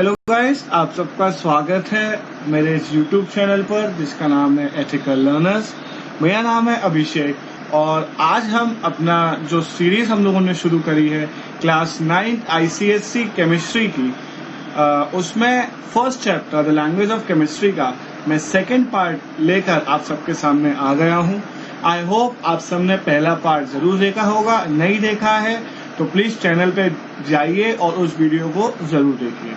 Hello guys, आप सबका स्वागत है मेरे इस यूट्यूब चैनल पर जिसका नाम है एथिकल लर्नर्स। मेरा नाम है अभिषेक और आज हम अपना जो सीरीज हम लोगों ने शुरू करी है क्लास 9 आईसीएससी केमिस्ट्री की, उसमें first chapter the language of chemistry का मैं सेकंड पार्ट लेकर आप सबके सामने आ गया हूं। आई होप आप सबने पहला पार्ट जरूर देखा होगा। नहीं देखा है तो प्लीज चैनल पे जाइए और उस वीडियो को जरूर देखिए।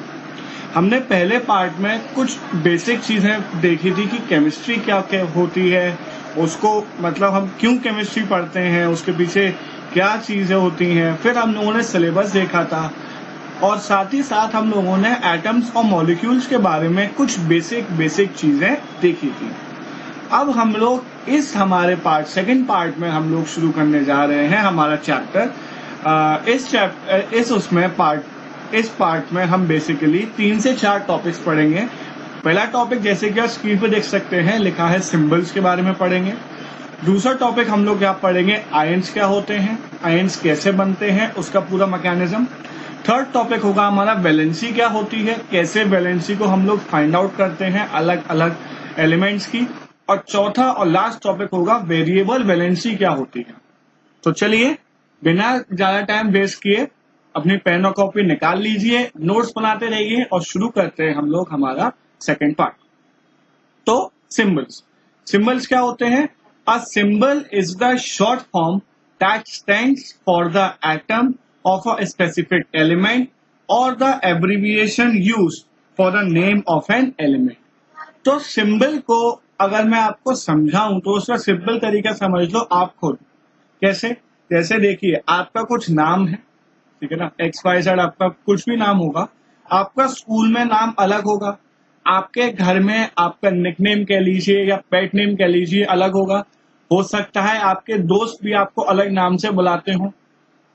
हमने पहले पार्ट में कुछ बेसिक चीजें देखी थी कि केमिस्ट्री क्या क्या होती है, उसको मतलब हम क्यों केमिस्ट्री पढ़ते हैं, उसके पीछे क्या चीजें होती हैं। फिर हम लोगों ने सिलेबस देखा था और साथ ही साथ हम लोगों ने एटम्स और मॉलिक्यूल्स के बारे में कुछ बेसिक चीजें देखी थी। अब हम लोग इस हमारे सेकंड पार्ट में हम लोग शुरू करने जा रहे हैं हमारा चैप्टर। इस पार्ट में हम बेसिकली 3 से 4 टॉपिक्स पढ़ेंगे। पहला टॉपिक जैसे कि आप स्क्रीन पे देख सकते हैं लिखा है सिंबल्स के बारे में पढ़ेंगे। दूसरा टॉपिक हम लोग यहाँ पढ़ेंगे आयंस क्या होते हैं, आयंस कैसे बनते हैं, उसका पूरा मैकेनिज्म। थर्ड टॉपिक होगा हमारा वैलेंसी क्या होती है, कैसे वैलेंसी को हम लोग फाइंड आउट करते हैं अलग अलग एलिमेंट्स की। और चौथा और लास्ट टॉपिक होगा वेरिएबल वैलेंसी क्या होती है। तो चलिए बिना ज्यादा टाइम वेस्ट किए अपनी पेन और कॉपी निकाल लीजिए, नोट्स बनाते रहिए और शुरू करते हैं हम लोग हमारा सेकंड पार्ट। तो सिंबल्स क्या होते हैं? A symbol is the short form that stands for the atom of a specific element or the abbreviation used for the name of an element. तो सिंबल को अगर मैं आपको समझाऊं तो उसका सिंपल तरीका समझ लो आप खुद। कैसे? जैसे देखिए, आपका कुछ नाम है, ठीक है ना, XYZ आपका कुछ भी नाम होगा। आपका स्कूल में नाम अलग होगा, आपके घर में आपका निकनेम कह लीजिए या पेट नेम कह लीजिए अलग होगा। हो सकता है आपके दोस्त भी आपको अलग नाम से बुलाते हो,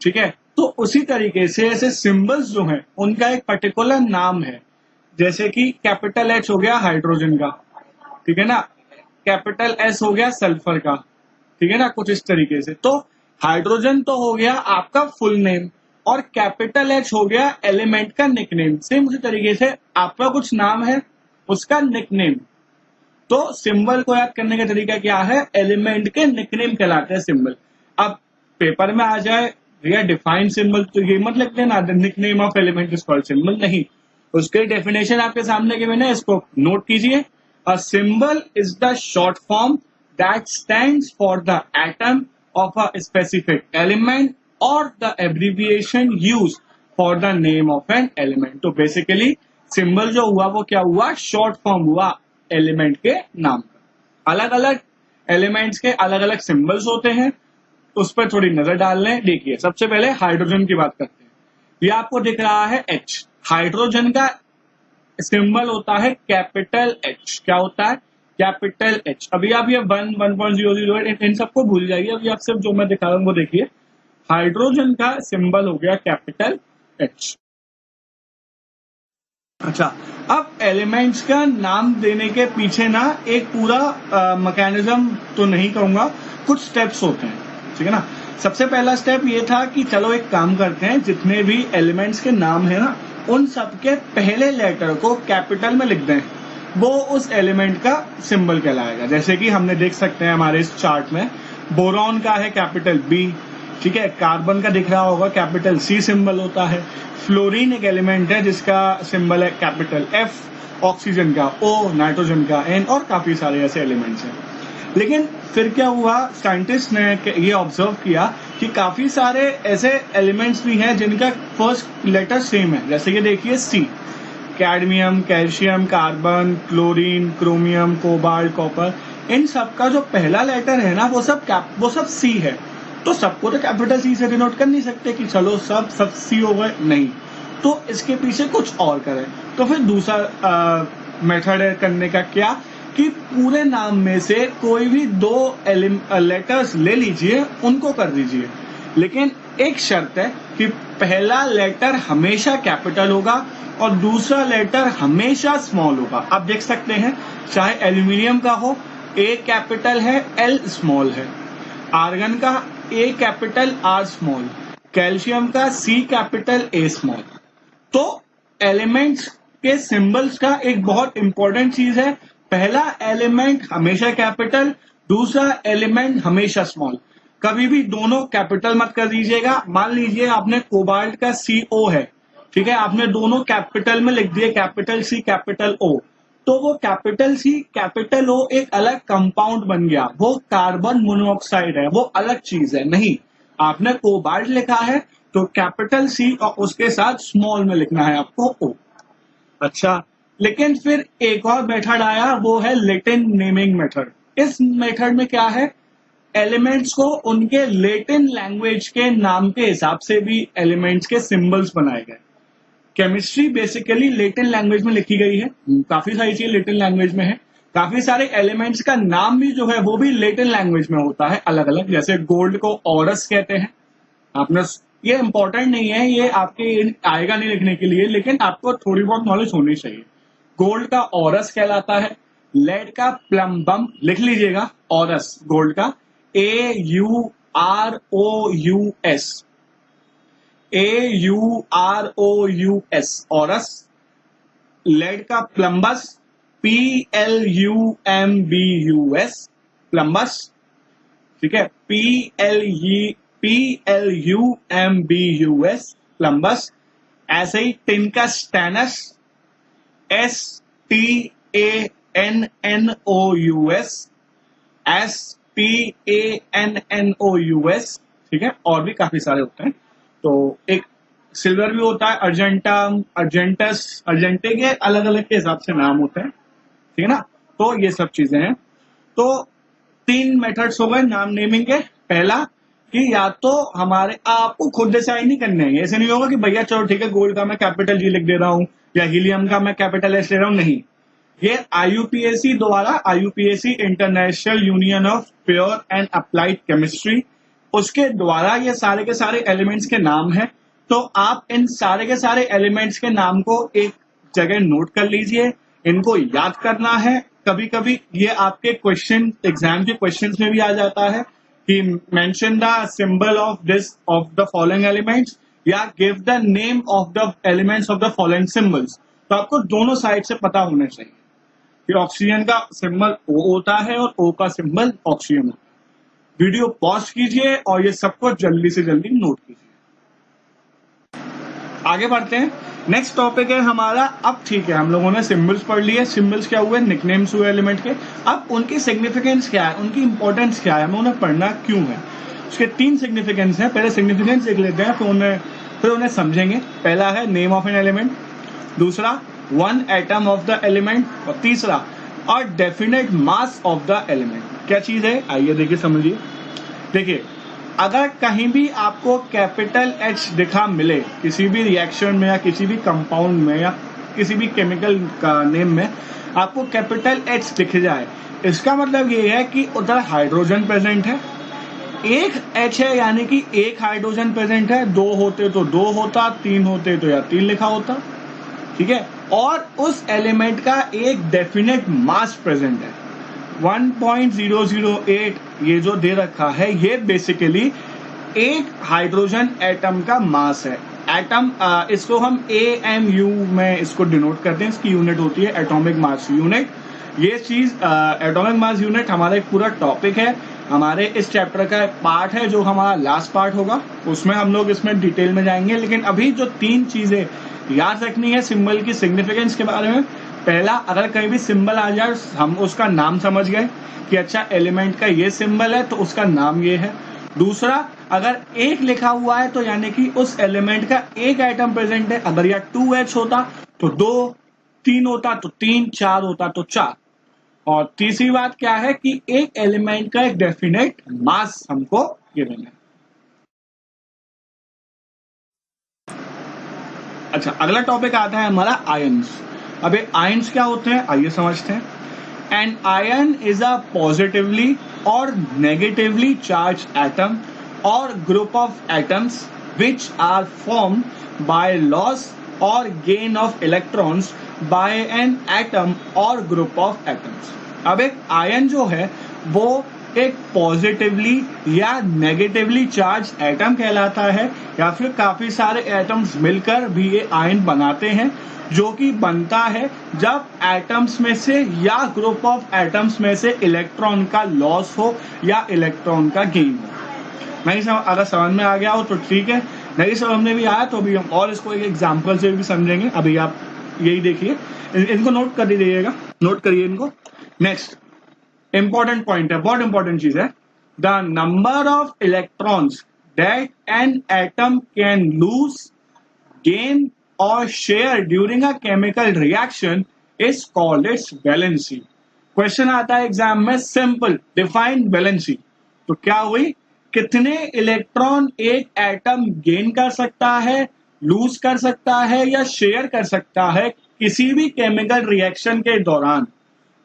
ठीक है। तो उसी तरीके से ऐसे सिंबल्स जो हैं उनका एक पर्टिकुलर नाम है। जैसे कि कैपिटल H हो गया हाइड्रोजन का, ठीक है ना, कैपिटल S हो गया सल्फर का, ठीक है ना, कुछ इस तरीके से। तो हाइड्रोजन तो हो गया आपका फुल नेम और कैपिटल H हो गया एलिमेंट का निकनेम। सेम उसी तरीके से आपका कुछ नाम है, उसका निकनेम। तो सिंबल को याद करने का तरीका क्या है? एलिमेंट के निकनेम कहलाते हैं सिंबल। अब पेपर में आ जाए भैया डिफाइन सिंबल, तो ये मत लिख देना nickname of element is called symbol, नहीं। उसके डेफिनेशन आपके सामने के मैंने, इसको नोट कीजिए। अ symbol is the short form that stands for the atom of a specific element or the abbreviation used for the name of an element। तो basically symbol जो हुआ वो क्या हुआ? शॉर्ट फॉर्म हुआ एलिमेंट के नाम का। अलग अलग एलिमेंट्स के अलग अलग सिंबल्स होते हैं, उस पर थोड़ी नजर डाल लें। देखिए, सबसे पहले हाइड्रोजन की बात करते हैं। ये आपको दिख रहा है H। हाइड्रोजन का सिंबल होता है कैपिटल H। क्या होता है? Capital H। अभी आप ये 1.008 इन सबको भूल जाइए, अभी आप सिर्फ जो मैं दिखा रहा हूं वो देखिए। हाइड्रोजन का सिंबल हो गया कैपिटल H। अच्छा, अब एलिमेंट्स का नाम देने के पीछे ना एक पूरा मैकेनिज्म तो नहीं कहूंगा, कुछ स्टेप्स होते हैं, ठीक है ना। सबसे पहला स्टेप ये था कि चलो एक काम करते हैं, जितने भी एलिमेंट्स के नाम है ना उन सबके पहले लेटर को कैपिटल में लिख दें, वो उस एलिमेंट का सिंबल कहलाएगा। जैसे कि हमने देख सकते हैं हमारे इस चार्ट में बोरॉन का है कैपिटल B, ठीक है। कार्बन का दिख रहा होगा कैपिटल C सिंबल होता है। फ्लोरीन एक एलिमेंट है जिसका सिंबल है कैपिटल F, ऑक्सीजन का O, नाइट्रोजन का N और काफी सारे ऐसे एलिमेंट्स हैं। लेकिन फिर क्या हुआ, साइंटिस्ट ने ये ऑब्जर्व किया कि काफी सारे ऐसे एलिमेंट्स भी हैं जिनका फर्स्ट लेटर सेम है। जैसे कि देखिए C, cadmium, calcium, carbon, chlorine, chromium, cobalt, copper, इन सब का जो पहला लेटर है ना वो सब C है। तो सबको तो कैपिटल C से डिनोट कर नहीं सकते कि चलो सब C हो गए, नहीं। तो इसके पीछे कुछ और करें। तो फिर दूसरा मेथड है करने का, क्या कि पूरे नाम में से कोई भी 2 लेटर्स ले लीजिए, उनको कर दीजिए। लेकिन एक शर्त है कि पहला लेटर हमेशा कैपिटल होगा और दूसरा लेटर हमेशा स्मॉल होगा। आप देख सकते हैं, चाहे एल्यूमिनियम का हो, A कैपिटल है, L स्मॉल है। आर्गन का A capital, R small. Calcium का C कैपिटल, A स्मॉल। तो एलिमेंट्स के सिंबल्स का एक बहुत इंपॉर्टेंट चीज है, पहला एलिमेंट हमेशा कैपिटल, दूसरा एलिमेंट हमेशा स्मॉल। कभी भी दोनों कैपिटल मत कर दीजिएगा। मान लीजिए आपने कोबाल्ट का CO है, ठीक है, आपने दोनों कैपिटल में लिख दिए, कैपिटल C कैपिटल O, तो वो कैपिटल C कैपिटल O एक अलग कंपाउंड बन गया, वो कार्बन मोनोऑक्साइड है, वो अलग चीज है। नहीं, आपने कोबाल्ट लिखा है तो कैपिटल C और उसके साथ स्मॉल में लिखना है आपको O। अच्छा, लेकिन फिर एक और मेथड आया, वो है लैटिन नेमिंग मेथड। इस मेथड में क्या है, एलिमेंट्स को उनके लैटिन लैंग्वेज के नाम के हिसाब से भी एलिमेंट्स के सिंबल्स बनाए गए। केमिस्ट्री बेसिकली लैटिन लैंग्वेज में लिखी गई है, काफी सारी चीजें लैटिन लैंग्वेज में है, काफी सारे एलिमेंट्स का नाम भी जो है वो भी लैटिन लैंग्वेज में होता है अलग अलग। जैसे गोल्ड को ऑरस कहते हैं, आपने, ये इंपॉर्टेंट नहीं है, ये आपके आएगा नहीं लिखने के लिए, लेकिन आपको थोड़ी बहुत नॉलेज होनी चाहिए। गोल्ड का ऑरस कहलाता है, लेड का प्लम्बम, लिख लीजिएगा ऑरस, गोल्ड का AUROUS, AUROUS ऑरस। लेड का प्लम्बस PLUMBUS, प्लम्बस, ठीक है, PLUMBUS प्लम्बस। ऐसे ही टिन का स्टैनस, STANNOUS, STANNOUS, ठीक है, और भी काफी सारे होते हैं। तो एक सिल्वर भी होता है, अर्जेंटम, अर्जेंटस, अर्जेंटे के अलग अलग के हिसाब से नाम होते हैं, ठीक है ना। तो ये सब चीजें हैं। तो 3 मेथड्स हो गए नाम नेमिंग के। पहला कि या तो हमारे, आपको खुद डिसाइड नहीं करने हैं, ऐसे नहीं होगा कि भैया चलो ठीक है गोल्ड का मैं कैपिटल G लिख दे रहा हूं या हीलियम का मैं कैपिटल S ले रहा हूं, नहीं। ये IUPAC द्वारा, IUPAC international union of pure and applied chemistry, उसके द्वारा ये सारे के सारे एलिमेंट्स के नाम है। तो आप इन सारे के सारे एलिमेंट्स के नाम को एक जगह नोट कर लीजिए, इनको याद करना है। कभी कभी ये आपके क्वेश्चन, एग्जाम के क्वेश्चंस में भी आ जाता है कि mention the symbol of this of the following elements, या give the name of the elements of the following symbols. तो आपको दोनों साइड से पता होना चाहिए कि ऑक्सीजन का सिंबल O होता है और O का सिंबल ऑक्सीजन होता है। वीडियो पॉज कीजिए और ये सबको जल्दी से जल्दी नोट कीजिए। आगे बढ़ते हैं, नेक्स्ट टॉपिक है हमारा। अब ठीक है, हम लोगों ने सिंबल्स पढ़ लिए, सिंबल्स क्या हुए, निकनेम्स हुए एलिमेंट के। अब उनकी सिग्निफिकेंस क्या है, उनकी इंपॉर्टेंस क्या है, हमें उन्हें पढ़ना क्यों है। उसके 3 सिग्निफिकेंस है। पहले सिग्निफिकेंस देख लेते हैं, फिर उन्हें समझेंगे। पहला है नेम ऑफ एन एलिमेंट, दूसरा 1 एटम ऑफ द एलिमेंट, और तीसरा और definite mass of the element. क्या चीज है, आइए देखिए समझिए। देखिए, अगर कहीं भी आपको कैपिटल H दिखा मिले किसी भी रिएक्शन में या किसी भी कंपाउंड में या किसी भी केमिकल का नेम में आपको कैपिटल H दिख जाए, इसका मतलब ये है कि उधर हाइड्रोजन प्रेजेंट है। एक H है यानी कि एक हाइड्रोजन प्रेजेंट है, 2 होते तो 2 होता, 3 होते तो या 3 लिखा होता, ठीक है। और उस एलिमेंट का एक डेफिनेट मास प्रेजेंट है, 1.008। ये जो दे रखा है ये बेसिकली एक हाइड्रोजन एटम का मास है। एटम, इसको हम AMU में इसको डिनोट करते हैं, इसकी यूनिट होती है एटॉमिक मास यूनिट। ये चीज एटॉमिक मास यूनिट हमारा एक पूरा टॉपिक है, हमारे इस चैप्टर का एक पार्ट है जो हमारा लास्ट पार्ट होगा, उसमें हम लोग इसमें डिटेल में जाएंगे। लेकिन अभी जो 3 चीजें याद रखनी है सिंबल की सिग्निफिकेंस के बारे में। पहला, अगर कहीं भी सिंबल आ जाए हम उसका नाम समझ गए कि अच्छा एलिमेंट का ये सिंबल है तो उसका नाम ये है। दूसरा, अगर एक लिखा हुआ है तो यानी कि उस एलिमेंट का एक एटम प्रेजेंट है। अगर यह 2H होता तो 2, 3 होता तो 3, 4 होता तो 4। और तीसरी बात क्या है कि एक एलिमेंट का एक डेफिनेट मास हमको गिवन है। अच्छा, अगला टॉपिक आता है हमारा आयंस। अब ये आयंस क्या होते हैं आइए समझते हैं। An ion is a positively or negatively charge atom or group of atoms which are formed by loss or gain of electrons by an atom or group of atoms. अब एक आयन जो है वो एक पॉजिटिवली या negatively charge atom कहलाता है, या फिर काफी सारे एटम्स मिलकर भी ये आयन बनाते हैं, जो कि बनता है जब एटम्स में से या ग्रुप ऑफ एटम्स में से इलेक्ट्रॉन का लॉस हो या इलेक्ट्रॉन का गेन हो। नहीं समझ, अगर समझ में आ गया हो तो ठीक है, नहीं समझ में भी आया तो अभी हम और इसको एक एग्जाम्पल से भी समझेंगे। अभी आप यही देखिए, इनको नोट कर दीजिएगा, नोट करिए इनको। नेक्स्ट इंपॉर्टेंट पॉइंट है, बहुत इंपॉर्टेंट चीज है। The number of electrons that an atom can lose, gain or share during a chemical reaction is called its valency. Question आता है एग्जाम में, सिंपल, डिफाइन वैलेंसी। तो क्या हुई, कितने इलेक्ट्रॉन एक एटम गेन कर सकता है, लूज कर सकता है या शेयर कर सकता है किसी भी केमिकल रिएक्शन के दौरान,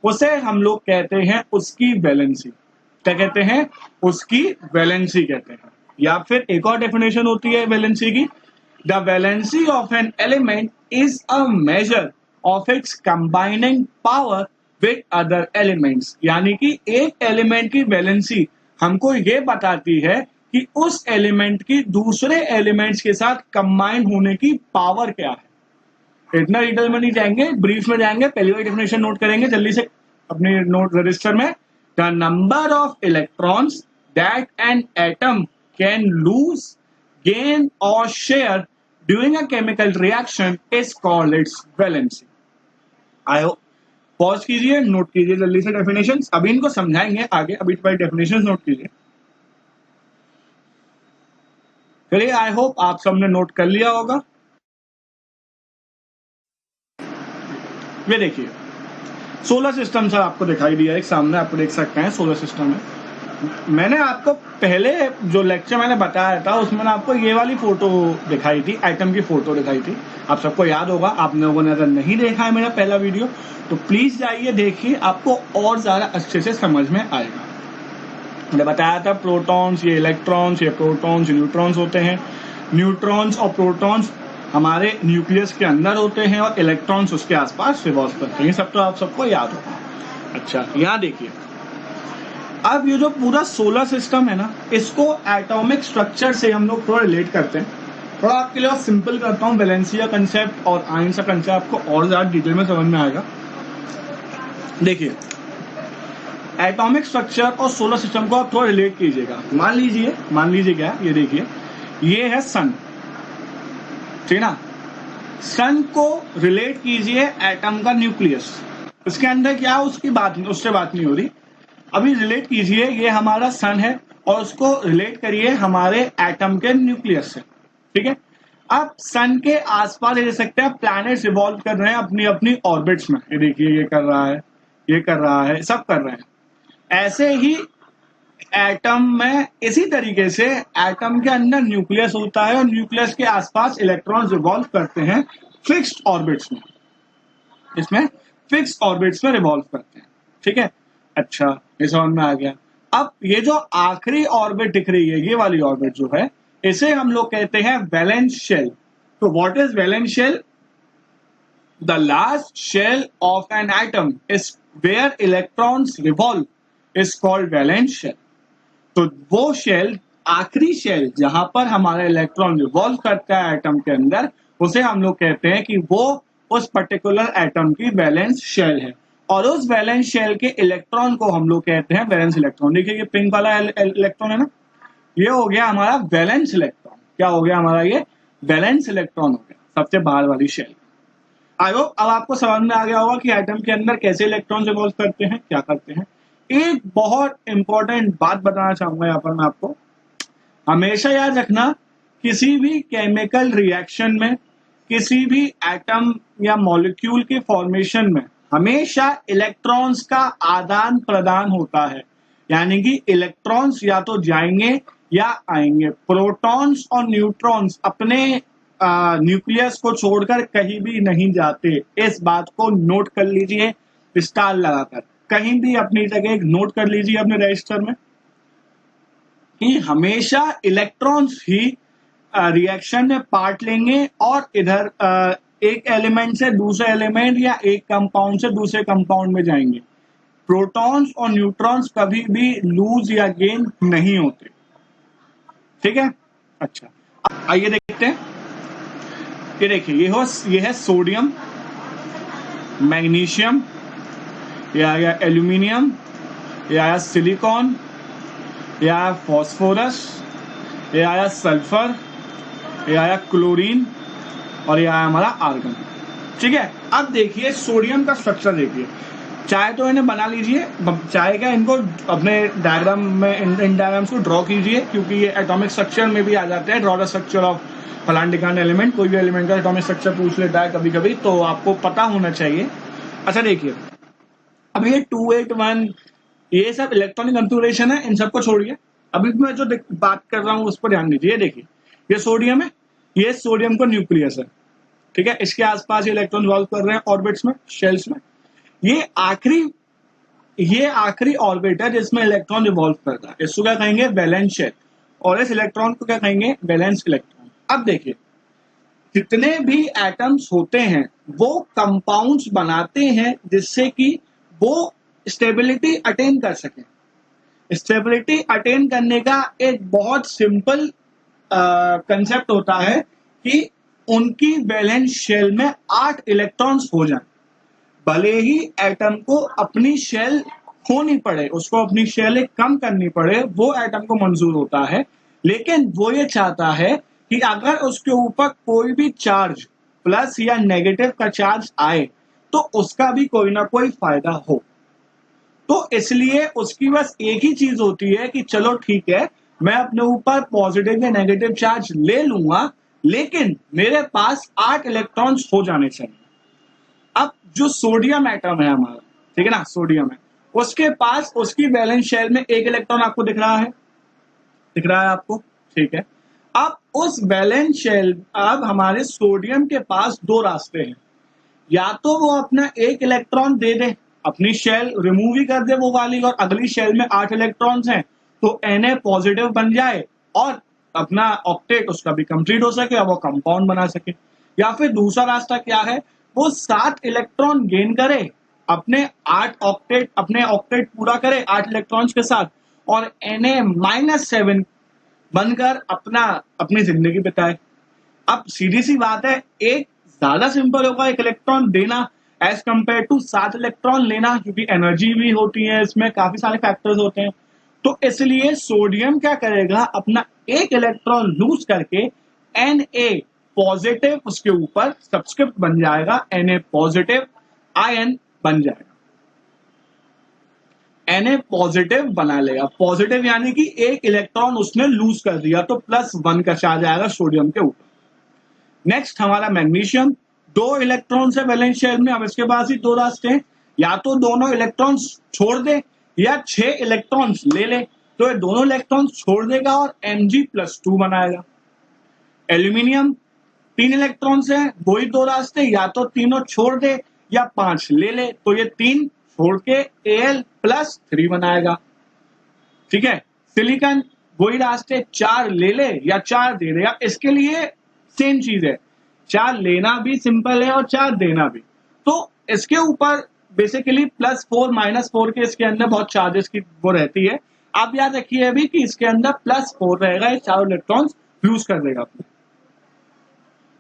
उसे हम लोग कहते हैं उसकी वैलेंसी। क्या कहते हैं, उसकी वैलेंसी कहते हैं। या फिर एक और डेफिनेशन होती है वैलेंसी की, the valency of an element is a measure of its combining power with other elements. यानी कि एक एलिमेंट की वैलेंसी हमको ये बताती है कि उस एलिमेंट की दूसरे एलिमेंट्स के साथ कंबाइन होने की पावर क्या है। इतना डिटेल में नहीं जाएंगे, ब्रीफ में जाएंगे। पहली बार डेफिनेशन नोट करेंगे जल्दी से अपने नोट रजिस्टर में। The number of electrons that an atom can lose, gain or share during a chemical reaction is called its valency. I hope, pause कीजिए, नोट कीजिए जल्दी से डेफिनेशंस, अभी इनको समझाएंगे आगे, अभी डेफिनेशंस नोट कीजिए। चलिए, आई होप आप सबने नोट कर लिया होगा। ये देखिए, सोलर सिस्टम सर आपको दिखाई दिया एक सामने, आपको देख सकते हैं सोलर सिस्टम है। मैंने आपको पहले जो लेक्चर मैंने बताया था उसमें आपको ये वाली फोटो दिखाई थी, एटम की फोटो दिखाई थी। आप सबको याद होगा, आप लोगों ने अगर नहीं देखा है मेरा पहला वीडियो तो प्लीज जाइए देखिए, आपको और ज्यादा अच्छे से समझ में आएगा। मैंने बताया था प्रोटॉन्स, ये इलेक्ट्रॉन्स, ये प्रोटॉन्स, न्यूट्रॉन्स होते हैं। न्यूट्रॉन्स और प्रोटॉन्स हमारे न्यूक्लियस के अंदर होते हैं और इलेक्ट्रॉन्स उसके आसपास रिवॉल्व करते हैं। ये सब तो आप सबको याद होगा। अच्छा, यहाँ देखिए, अब ये जो पूरा सोलर सिस्टम है ना, इसको एटॉमिक स्ट्रक्चर से हम लोग थोड़ा रिलेट करते हैं। थोड़ा आपके लिए सिंपल करता हूँ, वैलेंसी का कंसेप्ट और आयन का कंसेप्ट आपको और ज्यादा डिटेल में समझ में आएगा। देखिए, एटॉमिक स्ट्रक्चर और सोलर सिस्टम को आप थोड़ा रिलेट कीजिएगा। मान लीजिए क्या, ये देखिए, ये है सन, ठीक ना। सन को रिलेट कीजिए एटम का न्यूक्लियस, इसके अंदर क्या उसकी बात, उससे बात नहीं हो रही। अभी रिलेट कीजिए, ये हमारा सन है और उसको रिलेट करिए हमारे एटम के न्यूक्लियस से, ठीक है। अब सन के आसपास ले सकते हैं प्लैनेट्स रिवॉल्व कर रहे हैं अपनी अपनी ऑर्बिट्स में। ये देखिए, ये कर रहा है, ये कर रहा है, सब कर रहे हैं। ऐसे ही एटम में इसी तरीके से एटम के अंदर न्यूक्लियस होता है और न्यूक्लियस के आसपास इलेक्ट्रॉन्स रिवॉल्व करते हैं फिक्स्ड ऑर्बिट्स में, इसमें फिक्स्ड ऑर्बिट्स में रिवॉल्व करते हैं, ठीक है। अच्छा, ये समझ में आ गया। अब ये जो आखिरी ऑर्बिट दिख रही है, ये वाली ऑर्बिट जो है, इसे हम लोग कहते हैं वैलेंस शेल। तो what is valence shell? The last shell of an atom is where electrons revolve is called valence shell. तो वो शेल, आखिरी शेल जहां पर हमारा इलेक्ट्रॉन रिवॉल्व करता है एटम के अंदर, उसे हम लोग कहते हैं कि वो उस पर्टिकुलर एटम की वैलेंस शेल है। और उस वैलेंस शेल के इलेक्ट्रॉन को हम लोग कहते हैं वैलेंस इलेक्ट्रॉन। देखिए, ये पिंक वाला इलेक्ट्रॉन है ना, ये हो गया हमारा वैलेंस इलेक्ट्रॉन। क्या हो गया हमारा? ये वैलेंस इलेक्ट्रॉन हो गया, सबसे बाहर वाली शेल। आई होप अब आपको समझ में आ गया होगा कि एटम के अंदर कैसे इलेक्ट्रॉन रिवॉल्व करते हैं, क्या करते हैं। एक बहुत इंपॉर्टेंट बात बताना चाहूंगा यहाँ पर मैं आपको, हमेशा याद रखना, किसी भी केमिकल रिएक्शन में, किसी भी एटम या मॉलिक्यूल के फॉर्मेशन में हमेशा इलेक्ट्रॉन्स का आदान प्रदान होता है। यानी कि इलेक्ट्रॉन्स या तो जाएंगे या आएंगे। प्रोटॉन्स और न्यूट्रॉन्स अपने न्यूक्लियस को छोड़कर कहीं भी नहीं जाते। इस बात को नोट कर लीजिए स्टार लगाकर, कहीं भी अपनी जगह नोट कर लीजिए अपने रजिस्टर में कि हमेशा इलेक्ट्रॉन्स ही रिएक्शन में पार्ट लेंगे और इधर एक एलिमेंट से दूसरे एलिमेंट या एक कंपाउंड से दूसरे कंपाउंड में जाएंगे। प्रोटॉन्स और न्यूट्रॉन्स कभी भी लूज या गेन नहीं होते, ठीक है। अच्छा, आइए देखते हैं। ये देखिए, ये है सोडियम, मैग्नीशियम, ये आया एल्यूमिनियम, ये आया सिलिकॉन, ये आया फॉस्फोरस, ये आया सल्फर, ये आया क्लोरीन और ये आया हमारा आर्गन, ठीक है। अब देखिए सोडियम का स्ट्रक्चर देखिए, चाहे तो इन्हें बना लीजिए, चाहे क्या इनको अपने डायग्राम में इन डायग्राम्स को ड्रॉ कीजिए, क्योंकि ये एटॉमिक स्ट्रक्चर में भी आ जाते हैं। ड्रॉ द स्ट्रक्चर ऑफ फलान एलिमेंट, कोई भी एलिमेंट का एटॉमिक स्ट्रक्चर पूछ लेता है कभी कभी, तो आपको पता होना चाहिए। अच्छा देखिए, अब ये 281 ये सब इलेक्ट्रॉनिक कॉन्फ़िगरेशन है, इन सबको छोड़िए, अभी मैं जो बात कर रहा हूँ उस पर ध्यान दीजिए। ये देखिए, ये सोडियम है, ये सोडियम का न्यूक्लियस है, ठीक है। इसके आसपास इलेक्ट्रॉन रिवॉल्व कर रहे हैं ऑर्बिट्स में, शेल्स में। ये आखिरी ऑर्बिट है जिसमें इलेक्ट्रॉन रिवॉल्व करता है, इसको क्या कहेंगे, वैलेंस शेल, और इस इलेक्ट्रॉन को क्या कहेंगे, वैलेंस इलेक्ट्रॉन। अब देखिए, जितने भी एटम्स होते हैं वो कंपाउंड्स बनाते हैं जिससे कि वो स्टेबिलिटी अटेन कर सकें। स्टेबिलिटी अटेन करने का एक बहुत सिंपल कंसेप्ट होता है कि उनकी वैलेंस शेल में 8 इलेक्ट्रॉन्स हो जाएं। भले ही एटम को अपनी शेल खोनी पड़े, उसको अपनी शेल कम करनी पड़े, वो एटम को मंजूर होता है, लेकिन वो ये चाहता है कि अगर उसके ऊपर कोई भी चार्ज प्लस या नेगेटिव का चार्ज आए तो उसका भी कोई ना कोई फायदा हो। तो इसलिए उसकी बस एक ही चीज होती है कि चलो ठीक है, मैं अपने ऊपर पॉजिटिव या नेगेटिव चार्ज ले लूंगा, लेकिन मेरे पास 8 इलेक्ट्रॉन्स हो जाने चाहिए। अब जो सोडियम एटम है हमारा, ठीक है ना, सोडियम है, उसके पास उसकी वैलेंस शेल में 1 इलेक्ट्रॉन आपको दिख रहा है आपको, ठीक है। अब उस वैलेंस शेल, अब हमारे सोडियम के पास 2 रास्ते हैं, या तो वो अपना 1 इलेक्ट्रॉन दे दे, अपनी शेल रिमूव ही कर दे वो वाली, और अगली शेल में 8 इलेक्ट्रॉन्स हैं तो Na पॉजिटिव बन जाए और अपना ऑक्टेट उसका भी कंप्लीट हो सके और वो कंपाउंड बना सके। या फिर दूसरा रास्ता क्या है, वो 7 इलेक्ट्रॉन गेन करे, अपने ऑक्टेट पूरा करे 8 इलेक्ट्रॉन्स के साथ, और Na-7 बनकर अपनी जिंदगी बिताए। अब सीधी सी बात है, एक ज्यादा सिंपल होगा एक इलेक्ट्रॉन देना एज कंपेयर टू 7 इलेक्ट्रॉन लेना, क्योंकि एनर्जी भी होती है इसमें, काफी सारे फैक्टर्स होते हैं। तो इसलिए सोडियम क्या करेगा, अपना 1 इलेक्ट्रॉन लूज करके Na पॉजिटिव उसके ऊपर सब्सक्रिप्ट बन जाएगा, Na पॉजिटिव आयन बन जाएगा, Na पॉजिटिव बना लेगा। पॉजिटिव यानी कि 1 इलेक्ट्रॉन उसने लूज कर दिया, तो +1 का चार्ज आएगा सोडियम के ऊपर। नेक्स्ट हमारा मैग्नीशियम, 2 इलेक्ट्रॉन है वैलेंस शेल में। अब इसके पास ही 2 रास्ते हैं, या तो दोनों इलेक्ट्रॉन्स छोड़ दे या 6 इलेक्ट्रॉन्स ले ले, तो ये दोनों इलेक्ट्रॉन्स छोड़ देगा और Mg+2 बनाएगा। एल्यूमिनियम, 3 इलेक्ट्रॉन्स है, वही 2 रास्ते, या तो तीनों छोड़ दे या 5 ले ले, तो ये 3 छोड़ के Al+3 बनाएगा, ठीक है। सिलिकॉन, वही रास्ते, 4 ले ले या 4 दे दे। इसके लिए सेम चीज है, 4 लेना भी सिंपल है और 4 देना भी। तो इसके ऊपर बेसिकली +4 -4 के इसके अंदर बहुत चार्जेस की वो रहती है। आप याद रखिए अभी कि इसके अंदर +4 रहेगा, ये 4 इलेक्ट्रॉन लूज कर देगा,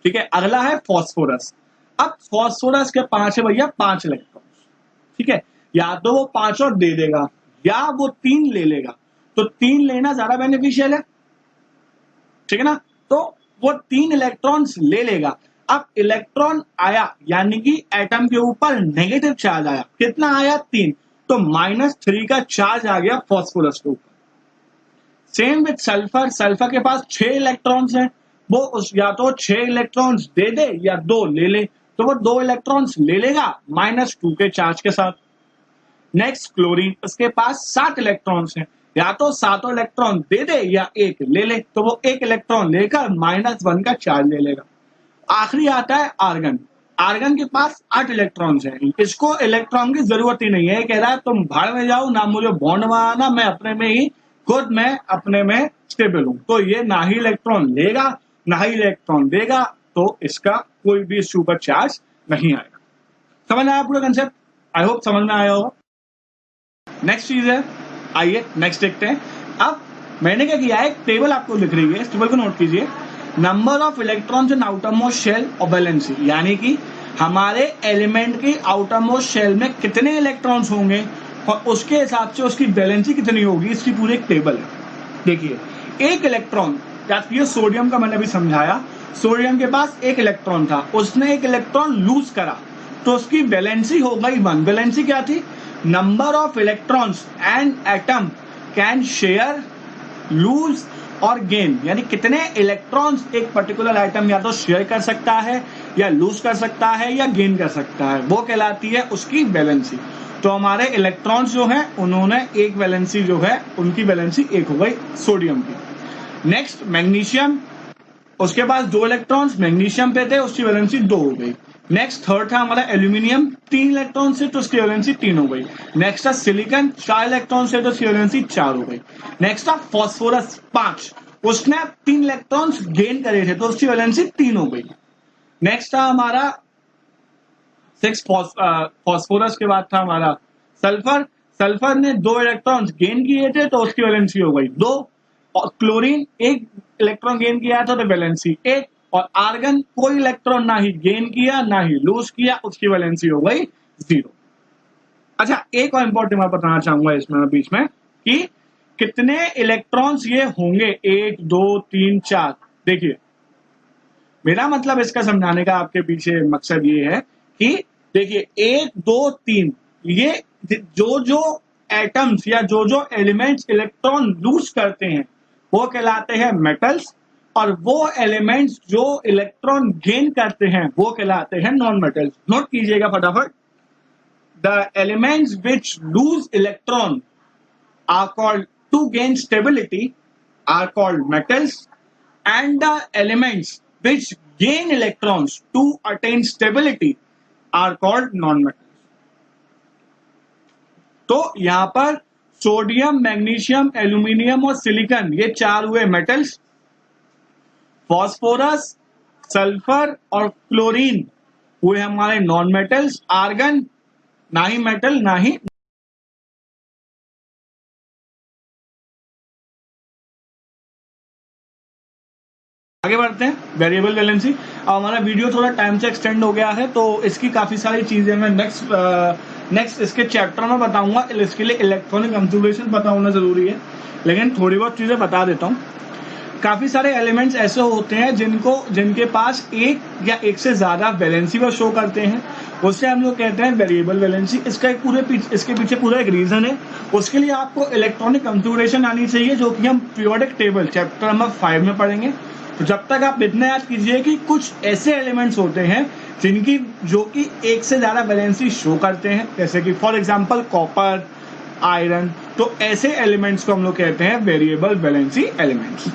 ठीक है। अगला है फॉस्फोरस। अब फॉस्फोरस के 5 है भैया, 5 इलेक्ट्रॉन, ठीक है। या तो वो 5 और दे देगा या वो 3 ले लेगा, तो 3 लेना ज्यादा बेनिफिशियल है, ठीक है ना। तो वो 3 इलेक्ट्रॉन्स ले लेगा। अब इलेक्ट्रॉन आया यानी कि एटम के ऊपर नेगेटिव चार्ज आया, कितना आया, 3, तो -3 का चार्ज आ गया फॉस्फोरस के ऊपर। सेम विद सल्फर, सल्फर के पास 6 इलेक्ट्रॉन्स हैं, वो या तो 6 इलेक्ट्रॉन्स दे दे या 2 ले ले, तो वो 2 इलेक्ट्रॉन्स ले लेगा -2 के चार्ज के साथ। नेक्स्ट क्लोरीन, उसके पास 7 इलेक्ट्रॉन्स हैं, या तो 7 इलेक्ट्रॉन दे दे या 1 ले ले, तो वो 1 इलेक्ट्रॉन लेकर -1 का चार्ज ले लेगा। आखिरी आता है आर्गन। आर्गन के पास 8 इलेक्ट्रॉन्स हैं, इसको इलेक्ट्रॉन की जरूरत ही नहीं है, कह रहा है तुम भाड़ में जाओ, ना मुझे बॉन्ड बनाना, मैं अपने में ही खुद मैं अपने में स्टेबल हूं। तो ये ना ही इलेक्ट्रॉन लेगा ना ही इलेक्ट्रॉन देगा, तो इसका कोई भी सुपर चार्ज नहीं आएगा। समझ में आया पूरा कंसेप्ट? आई होप समझ में आया होगा। नेक्स्ट चीज है, आइए नेक्स्ट देखते हैं। अब मैंने क्या किया है, एक टेबल आपको लिख रही है, इस टेबल को नोट कीजिए। Number of electrons in outermost shell और वैलेंसी, यानी कि हमारे एलिमेंट की आउटर मोस्ट शेल में कितने इलेक्ट्रॉन्स होंगे और उसके हिसाब से उसकी वैलेंसी कितनी होगी, इसकी पूरी एक टेबल है। देखिए, एक इलेक्ट्रॉन, ये सोडियम का मैंने अभी समझाया, सोडियम के पास एक इलेक्ट्रॉन था, उसने एक इलेक्ट्रॉन लूज करा तो उसकी वैलेंसी हो गई 1। वैलेंसी क्या थी? Number of electrons and atom can share, lose और गेन, यानी कितने इलेक्ट्रॉन्स एक पर्टिकुलर आइटम या तो शेयर कर सकता है या लूज कर सकता है या गेन कर सकता है, वो कहलाती है उसकी वैलेंसी। तो हमारे इलेक्ट्रॉन्स जो हैं उन्होंने एक वैलेंसी जो है, उनकी वैलेंसी 1 हो गई सोडियम की। नेक्स्ट मैग्नीशियम, उसके पास 2 इलेक्ट्रॉन्स मैग्नीशियम पे थे, उसकी वैलेंसी 2 हो गई। नेक्स्ट थर्ड था हमारा एल्यूमिनियम, 3 इलेक्ट्रॉन से तो उसकी वैलेंसी 3 हो गई। नेक्स्ट था सिलिकॉन, 4 इलेक्ट्रॉन से तो उसकी वैलेंसी 4 हो गई। नेक्स्ट था फॉस्फोरस 5, उसने 3 इलेक्ट्रॉन्स गेन करे थे तो उसकी वैलेंसी 3 हो गई। नेक्स्ट था हमारा 6 फॉस्फोरस के बाद था हमारा सल्फर, सल्फर ने 2 इलेक्ट्रॉन्स गेन किए थे तो उसकी वैलेंसी हो गई 2। और क्लोरीन 1 इलेक्ट्रॉन गेन किया था तो वैलेंसी 1। और आर्गन कोई इलेक्ट्रॉन ना ही गेन किया ना ही लूज किया, उसकी वैलेंसी हो गई 0। अच्छा, एक और इंपॉर्टेंट मैं बताना चाहूंगा इसमें बीच में कि कितने इलेक्ट्रॉन्स ये होंगे, 1 2 3 4। देखिए, मेरा मतलब इसका समझाने का आपके पीछे मकसद ये है कि देखिए 1 2 3, ये जो एटम्स या जो एलिमेंट्स इलेक्ट्रॉन लूज करते हैं वो कहलाते हैं मेटल्स, और वो एलिमेंट्स जो इलेक्ट्रॉन गेन करते हैं वो कहलाते हैं नॉन मेटल्स। नोट कीजिएगा फटाफट, the elements which lose electron are called to gain stability are called metals, and the elements which gain electrons to attain stability are called non-metals। तो यहां पर सोडियम, मैग्नीशियम, एल्यूमिनियम और silicon, ये 4 हुए metals. Phosphorus, sulphur और chlorine हुए हमारे non metals. Argon ना ही मेटल ना ही। आगे बढ़ते हैं, वेरिएबल वैलेंसी। अब हमारा वीडियो थोड़ा टाइम से एक्सटेंड हो गया है तो इसकी काफी सारी चीजें मैं नेक्स्ट इसके चैप्टर में बताऊंगा। इसके लिए इलेक्ट्रॉनिक कॉन्फ़िगरेशन पता होना जरूरी है, लेकिन थोड़ी बहुत चीजें बता देता हूँ। काफी सारे एलिमेंट्स ऐसे होते हैं जिनके पास एक या एक से ज्यादा वैलेंसी को शो करते हैं, उससे हम लोग कहते हैं वेरिएबल वैलेंसी। इसका इसके पीछे पूरा एक रीजन है। उसके लिए आपको इलेक्ट्रॉनिक कॉन्फ़िगरेशन आनी चाहिए, जो कि हम पीरियोडिक टेबल चैप्टर नंबर 5 में पढ़ेंगे। तो जब तक आप इतना याद कीजिए कि कुछ ऐसे एलिमेंट्स होते हैं जो कि एक से ज्यादा वैलेंसी शो करते हैं, जैसे कि फॉर एग्जांपल कॉपर, आयरन। तो ऐसे एलिमेंट्स को हम लोग कहते हैं वेरिएबल वैलेंसी एलिमेंट्स।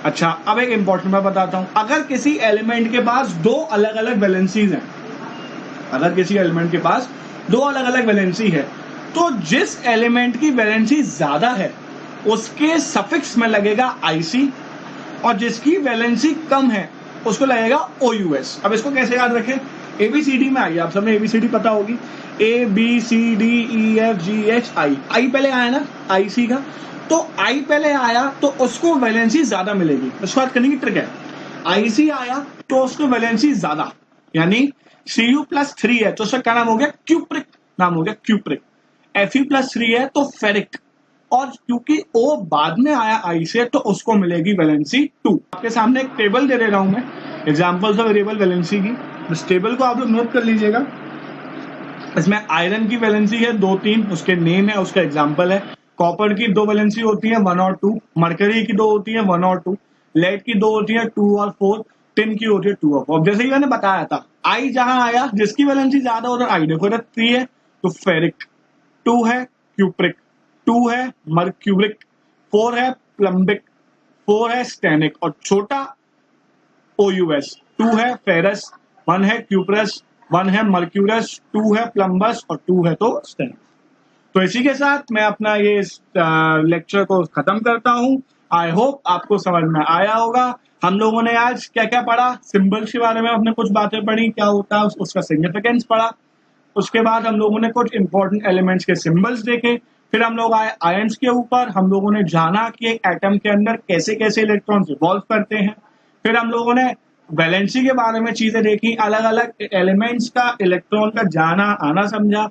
अच्छा, अब एक इंपॉर्टेंट मैं बताता हूं। अगर किसी एलिमेंट के पास 2 अलग अलग वैलेंसीज हैं, अगर किसी एलिमेंट के पास 2 अलग अलग वैलेंसी है, तो जिस एलिमेंट की वैलेंसी ज्यादा है उसके सफिक्स में लगेगा IC, और जिसकी वैलेंसी कम है उसको लगेगा OUS। अब इसको कैसे याद रखें? ABCD में आइए, आप सबने ABCD पता होगी, ABCDEFGHI। आई पहले आया ना IC का, तो आई पहले आया तो उसको वैलेंसी ज्यादा मिलेगी। उसको याद करने की ट्रिक है, IC आया तो उसको वैलेंसी ज्यादा, यानी Cu+3 है तो उसका क्या नाम हो गया? क्यूप्रिक नाम हो गया, क्यूप्रिक। Fe+3 है तो फेरिक, और क्योंकि O बाद में आया I से तो उसको मिलेगी वैलेंसी 2। आपके सामने एक टेबल दे रहा हूं मैं, एग्जांपल्स ऑफ वेरिएबल वैलेंसी की। इस टेबल को आप लोग नोट कर लीजिएगा। इसमें आयरन की वैलेंसी है 2 3, उसके नेम है, उसका एग्जांपल है। कॉपर की 2 वैलेंसी होती है 1 और 2, मरकरी की 2 होती है 1 और 2, लेड की 2 होती है 2 और 4, टिन की होती है 2 और 4। जैसे ही मैंने बताया था, आई जहां आया जिसकी वैलेंसी ज्यादा उधर आई, देखो इधर 3 है तो फेरिक, 2 है क्यूप्रिक, 2 है मर्क्यूरिक, 4 है प्लम्बिक, 4 है स्टेनिक, और छोटा OUS। 2 है फेरस, 1 है क्यूप्रस, 1 है मर्क्यूरस, 2 है प्लम्बस और 2 है तो स्टेनिक। तो इसी के साथ मैं अपना ये लेक्चर को खत्म करता हूं। आई होप आपको समझ में आया होगा। हम लोगों ने आज क्या क्या पढ़ा, सिंबल्स के बारे में हमने कुछ बातें पढ़ी, क्या होता है उसका सिग्निफिकेंस पढ़ा। उसके बाद हम लोगों ने कुछ इंपॉर्टेंट एलिमेंट्स के सिंबल्स देखे, फिर हम लोग आए आयंस के ऊपर, हम लोगों ने जाना कि एक एटम के अंदर कैसे कैसे इलेक्ट्रॉन्स रिवॉल्व करते हैं। फिर हम लोगों ने वैलेंसी के बारे में चीजें देखी, अलग अलग एलिमेंट्स का इलेक्ट्रॉन का जाना आना समझा।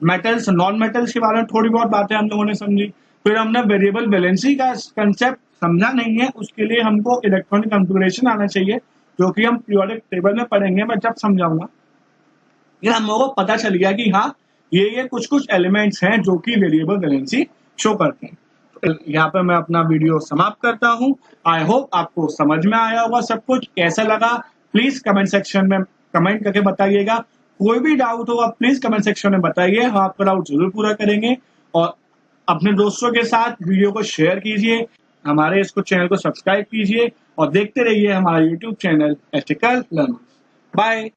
मेटल्स नॉन मेटल्स के बारे में थोड़ी बहुत बातें हम लोगों ने समझी। फिर हमने वेरिएबल वैलेंसी का कंसेप्ट समझा नहीं है, उसके लिए हमको इलेक्ट्रॉनिक कॉन्फ़िगरेशन आना चाहिए, जो कि हम पीरियोडिक टेबल में पढ़ेंगे, मैं जब समझाऊंगा। ये हम लोगों को पता चल गया कि हाँ ये कुछ कुछ एलिमेंट्स हैं जो कि वेरिएबल वैलेंसी शो करते हैं। तो यहाँ पे मैं अपना वीडियो समाप्त करता हूँ। आई होप आपको समझ में आया होगा सब कुछ। कैसा लगा प्लीज कमेंट सेक्शन में कमेंट करके बताइएगा। कोई भी डाउट होगा प्लीज कमेंट सेक्शन में बताइए, हम आपका डाउट जरूर पूरा करेंगे। और अपने दोस्तों के साथ वीडियो को शेयर कीजिए, हमारे इसको चैनल को सब्सक्राइब कीजिए और देखते रहिए हमारा YouTube channel ethical learners. Bye.